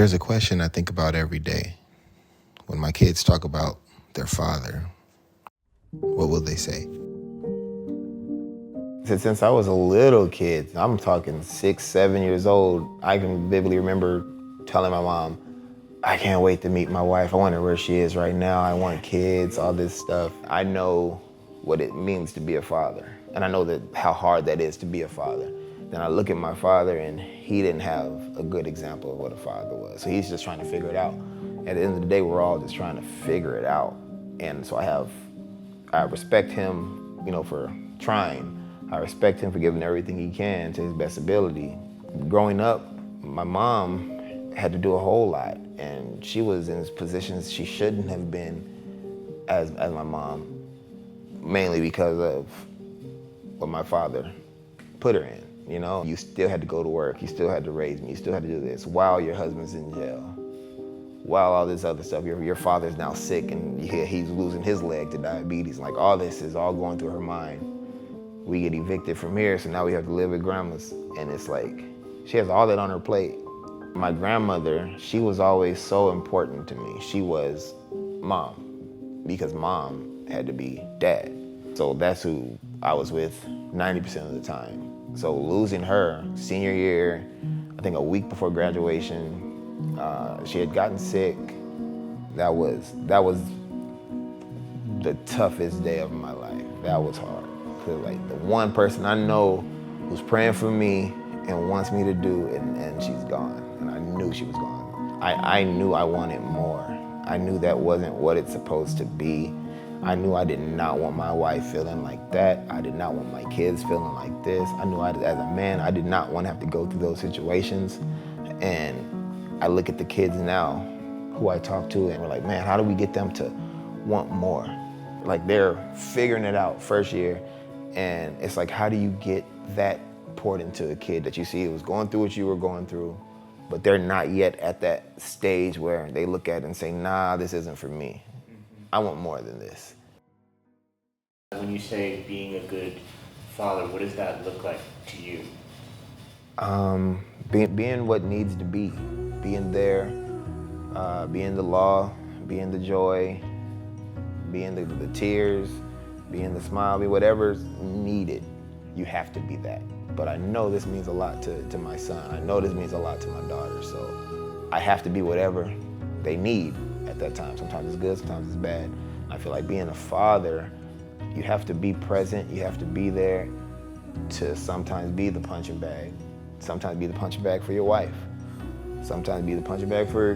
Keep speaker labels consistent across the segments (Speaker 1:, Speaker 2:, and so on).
Speaker 1: There's a question I think about every day. When my kids talk about their father, what will they say?
Speaker 2: Since I was a little kid, I'm talking 6, 7 years old, I can vividly remember telling my mom, I can't wait to meet my wife. I wonder where she is right now. I want kids, all this stuff. I know what it means to be a father. And I know that how hard that is to be a father. Then I look at my father and he didn't have a good example of what a father was. So he's just trying to figure it out. At the end of the day, we're all just trying to figure it out. And so I respect him, for trying. I respect him for giving everything he can to his best ability. Growing up, my mom had to do a whole lot, and she was in positions she shouldn't have been as my mom, mainly because of what my father put her in. You still had to go to work, you still had to raise me, you still had to do this while your husband's in jail, while all this other stuff. Your father's now sick and he's losing his leg to diabetes. Like, all this is all going through her mind. We get evicted from here, so now we have to live at grandma's, and it's like she has all that on her plate. My grandmother, she was always so important to me. She was mom, because mom had to be dad. So that's who I was with 90% of the time. So losing her senior year, I think a week before graduation, she had gotten sick. That was the toughest day of my life. That was hard. Cause like the one person I know who's praying for me and wants me to do, and she's gone. And I knew she was gone. I knew I wanted more. I knew that wasn't what it's supposed to be. I knew I did not want my wife feeling like that. I did not want my kids feeling like this. I knew as a man, I did not want to have to go through those situations. And I look at the kids now who I talk to, and we're like, man, how do we get them to want more? Like, they're figuring it out first year. And it's like, how do you get that poured into a kid that you see was going through what you were going through, but they're not yet at that stage where they look at it and say, nah, this isn't for me. I want more than this.
Speaker 3: When you say being a good father, what does that look like to you?
Speaker 2: Being what needs to be. Being there, being the law, being the joy, being the tears, being the smile, whatever's needed, you have to be that. But I know this means a lot to my son. I know this means a lot to my daughter. So I have to be whatever they need at that time. Sometimes it's good, sometimes it's bad. I feel like being a father, you have to be present, you have to be there to sometimes be the punching bag. Sometimes be the punching bag for your wife. Sometimes be the punching bag for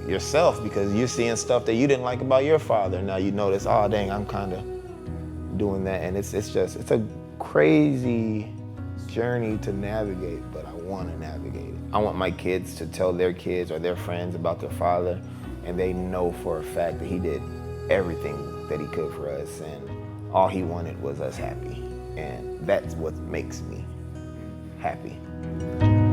Speaker 2: yourself, because you're seeing stuff that you didn't like about your father. Now you notice, oh dang, I'm kind of doing that, and it's a crazy journey to navigate, but I want to navigate it. I want my kids to tell their kids or their friends about their father, and they know for a fact that he did everything that he could for us, and all he wanted was us happy, and that's what makes me happy.